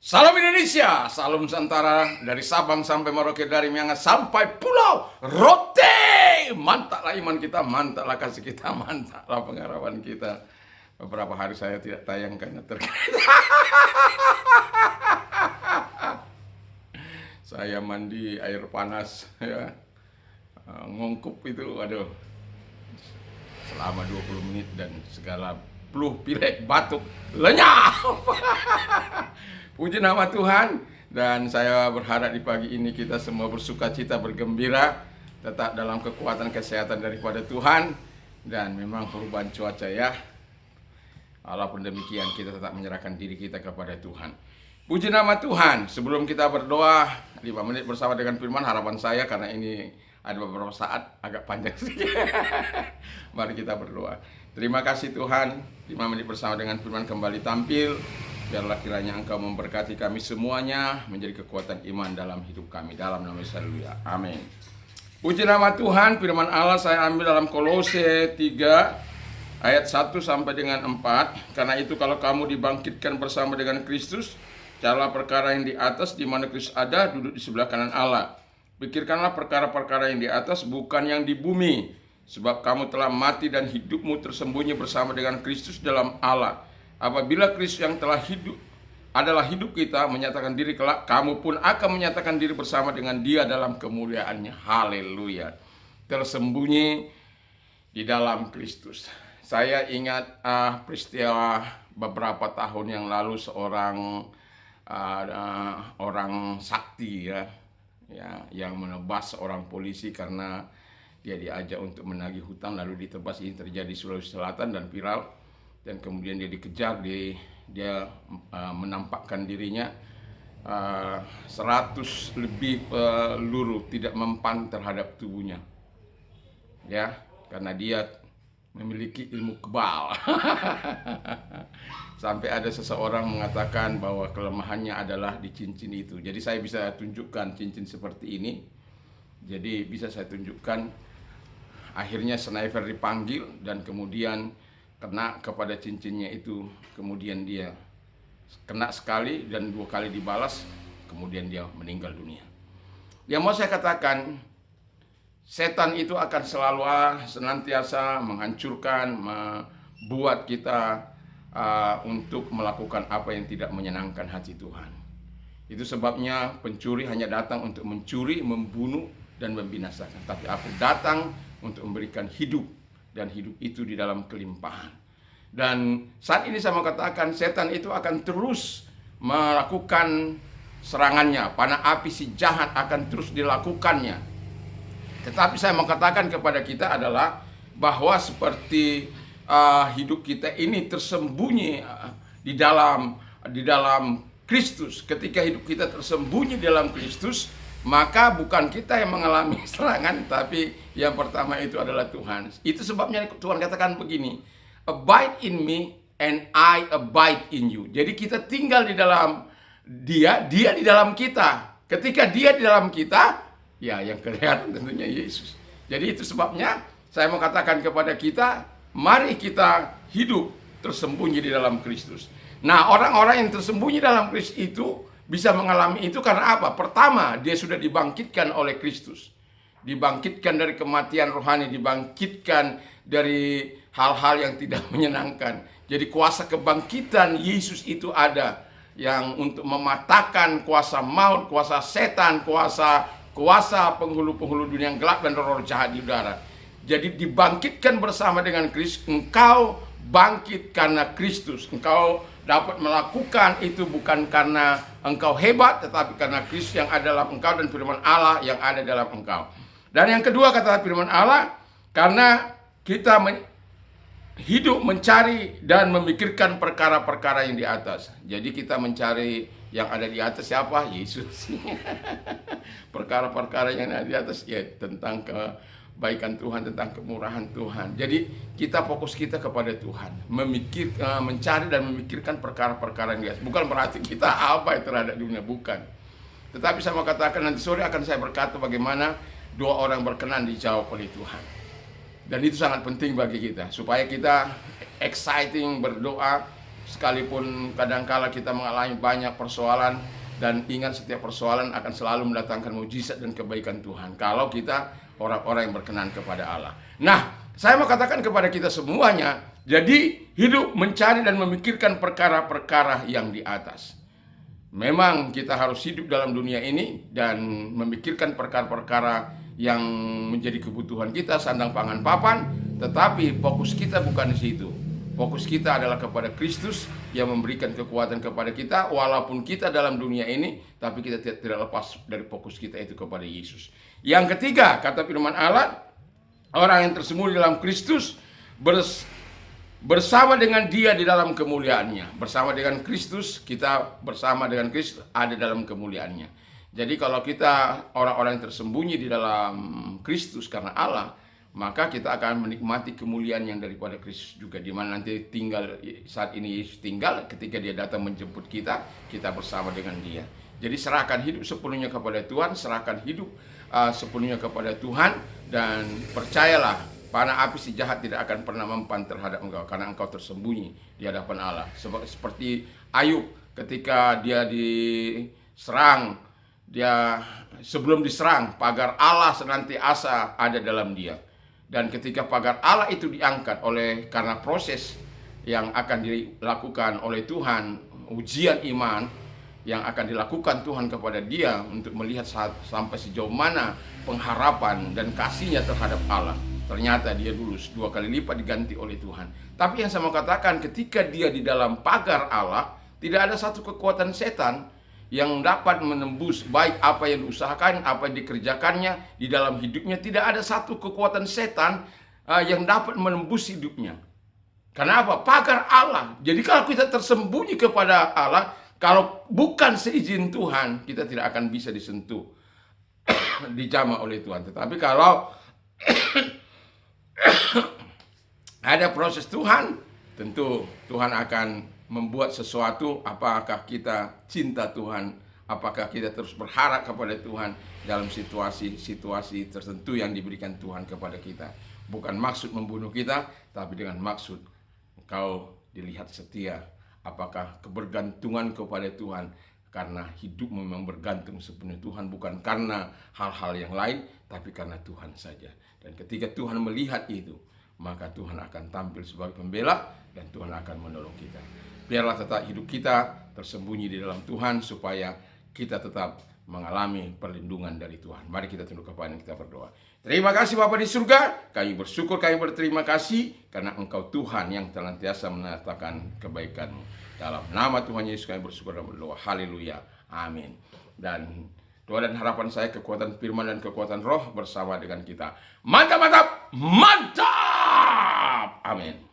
Salam Indonesia, salam Nusantara, dari Sabang sampai Merauke, dari Miangas sampai Pulau Rote. Mantaplah iman kita, mantaplah kasih kita, mantaplah pengharapan kita. Beberapa hari saya tidak tayang karena terkait saya mandi air panas ya. Ngungkup itu, aduh, selama 20 menit dan segala flu, pilek, batuk, lenyap. Puji nama Tuhan, dan saya berharap di pagi ini kita semua bersuka cita, bergembira, tetap dalam kekuatan kesehatan daripada Tuhan. Dan memang perubahan cuaca ya, walaupun demikian kita tetap menyerahkan diri kita kepada Tuhan. Puji nama Tuhan. Sebelum kita berdoa 5 menit bersama dengan firman, harapan saya karena ini ada beberapa saat agak panjang sedikit. Mari kita berdoa. Terima kasih Tuhan, 5 menit bersama dengan firman kembali tampil. Biarlah kiranya Engkau memberkati kami semuanya, menjadi kekuatan iman dalam hidup kami. Dalam nama Yesus, haleluya. Amin. Puji nama Tuhan. Firman Allah saya ambil dalam Kolose 3 ayat 1 sampai dengan 4. Karena itu kalau kamu dibangkitkan bersama dengan Kristus, carilah perkara yang di atas, di mana Kristus ada, duduk di sebelah kanan Allah. Pikirkanlah perkara-perkara yang di atas, bukan yang di bumi. Sebab kamu telah mati dan hidupmu tersembunyi bersama dengan Kristus dalam Allah. Apabila Kristus yang telah hidup adalah hidup kita, menyatakan diri kelak, kamu pun akan menyatakan diri bersama dengan Dia dalam kemuliaannya. Haleluya. Tersembunyi di dalam Kristus. Saya ingat peristiwa beberapa tahun yang lalu, seorang orang sakti ya, yang menebas seorang polisi karena dia diajak untuk menagih hutang, lalu ditebas. Ini terjadi di Sulawesi Selatan dan viral. Dan kemudian dia dikejar, dia menampakkan dirinya 100 lebih peluru tidak mempan terhadap tubuhnya, ya, karena dia memiliki ilmu kebal. Sampai ada seseorang mengatakan bahwa kelemahannya adalah di cincin itu. Jadi saya bisa tunjukkan cincin seperti ini. Jadi bisa saya tunjukkan. Akhirnya sniper dipanggil dan kemudian kena kepada cincinnya itu. Kemudian dia kena sekali dan 2 kali dibalas. Kemudian dia meninggal dunia. Yang mau saya katakan, setan itu akan selalu senantiasa menghancurkan, membuat kita untuk melakukan apa yang tidak menyenangkan hati Tuhan. Itu sebabnya pencuri hanya datang untuk mencuri, membunuh, dan membinasakan. Tapi aku datang untuk memberikan hidup, dan hidup itu di dalam kelimpahan. Dan saat ini saya mau katakan, setan itu akan terus melakukan serangannya. Panah api si jahat akan terus dilakukannya. Tetapi saya mau katakan kepada kita adalah bahwa seperti hidup kita ini tersembunyi di dalam Kristus. Ketika hidup kita tersembunyi di dalam Kristus, maka bukan kita yang mengalami serangan, tapi yang pertama itu adalah Tuhan. Itu sebabnya Tuhan katakan begini, abide in me and I abide in you. Jadi kita tinggal di dalam Dia di dalam kita. Ketika Dia di dalam kita, ya yang kelihatan tentunya Yesus. Jadi itu sebabnya saya mau katakan kepada kita, mari kita hidup tersembunyi di dalam Kristus. Nah, orang-orang yang tersembunyi dalam Kristus itu bisa mengalami itu karena apa? Pertama, dia sudah dibangkitkan oleh Kristus. Dibangkitkan dari kematian rohani, dibangkitkan dari hal-hal yang tidak menyenangkan. Jadi kuasa kebangkitan Yesus itu ada, yang untuk mematahkan kuasa maut, kuasa setan, kuasa penghulu-penghulu dunia yang gelap dan roh jahat di udara. Jadi dibangkitkan bersama dengan Kristus. Engkau bangkit karena Kristus. Engkau dapat melakukan itu bukan karena engkau hebat, tetapi karena Kristus yang ada dalam engkau dan firman Allah yang ada dalam engkau. Dan yang kedua kata firman Allah, karena kita hidup mencari dan memikirkan perkara-perkara yang di atas. Jadi kita mencari yang ada di atas siapa? Yesus. Perkara-perkara yang ada di atas ya tentang kebaikan Tuhan, tentang kemurahan Tuhan. Jadi kita fokus kita kepada Tuhan, mencari dan memikirkan perkara-perkara yang di atas. Bukan berarti kita abai terhadap dunia, bukan. Tetapi saya mau katakan nanti sore akan saya berkata bagaimana 2 orang berkenan dijawab oleh Tuhan. Dan itu sangat penting bagi kita, supaya kita exciting berdoa, sekalipun kadangkala kita mengalami banyak persoalan, dan ingat setiap persoalan akan selalu mendatangkan mujizat dan kebaikan Tuhan kalau kita orang-orang yang berkenan kepada Allah. Nah, saya mau katakan kepada kita semuanya, jadi hidup mencari dan memikirkan perkara-perkara yang di atas. Memang kita harus hidup dalam dunia ini dan memikirkan perkara-perkara yang menjadi kebutuhan kita, sandang pangan papan, tetapi fokus kita bukan di situ. Fokus kita adalah kepada Kristus yang memberikan kekuatan kepada kita. Walaupun kita dalam dunia ini, tapi kita tidak lepas dari fokus kita itu kepada Yesus. Yang ketiga, kata firman Allah, orang yang tersembunyi dalam Kristus bersama dengan Dia di dalam kemuliaannya. Bersama dengan Kristus, kita bersama dengan Kristus ada dalam kemuliaannya. Jadi kalau kita orang-orang yang tersembunyi di dalam Kristus karena Allah, maka kita akan menikmati kemuliaan yang daripada Kristus juga, di mana nanti tinggal saat ini Yesus tinggal, ketika Dia datang menjemput kita, kita bersama dengan Dia. Jadi serahkan hidup sepenuhnya kepada Tuhan, serahkan hidup sepenuhnya kepada Tuhan, dan percayalah, panah api si jahat tidak akan pernah mempan terhadap engkau, karena engkau tersembunyi di hadapan Allah. Seperti Ayub ketika dia diserang, dia sebelum diserang, pagar Allah senantiasa ada dalam dia. Dan ketika pagar Allah itu diangkat karena proses yang akan dilakukan oleh Tuhan, ujian iman yang akan dilakukan Tuhan kepada dia untuk melihat sampai sejauh mana pengharapan dan kasihnya terhadap Allah. Ternyata dia lulus 2 kali lipat diganti oleh Tuhan. Tapi yang saya mau katakan, ketika dia di dalam pagar Allah, tidak ada satu kekuatan setan yang dapat menembus baik apa yang diusahakan, apa yang dikerjakannya di dalam hidupnya. Tidak ada satu kekuatan setan yang dapat menembus hidupnya. Kenapa? Pagar Allah. Jadi kalau kita tersembunyi kepada Allah, kalau bukan seizin Tuhan, kita tidak akan bisa disentuh, dijamah oleh Tuhan. Tetapi kalau ada proses Tuhan, tentu Tuhan akan membuat sesuatu. Apakah kita cinta Tuhan, apakah kita terus berharap kepada Tuhan dalam situasi-situasi tertentu yang diberikan Tuhan kepada kita. Bukan maksud membunuh kita, tapi dengan maksud engkau dilihat setia. Apakah kebergantungan kepada Tuhan karena hidupmu memang bergantung sepenuhnya Tuhan, bukan karena hal-hal yang lain, tapi karena Tuhan saja. Dan ketika Tuhan melihat itu, maka Tuhan akan tampil sebagai pembela dan Tuhan akan menolong kita. Biarlah tetap hidup kita tersembunyi di dalam Tuhan, supaya kita tetap mengalami perlindungan dari Tuhan. Mari kita tunduk kepala dan kita berdoa. Terima kasih Bapa di surga, kami bersyukur, kami berterima kasih karena Engkau Tuhan yang senantiasa menyatakan kebaikan-Mu. Dalam nama Tuhan Yesus kami bersyukur dan berdoa. Haleluya. Amin. Dan doa dan harapan saya, kekuatan firman dan kekuatan roh bersama dengan kita. Mantap, mantap, mantap. Amin.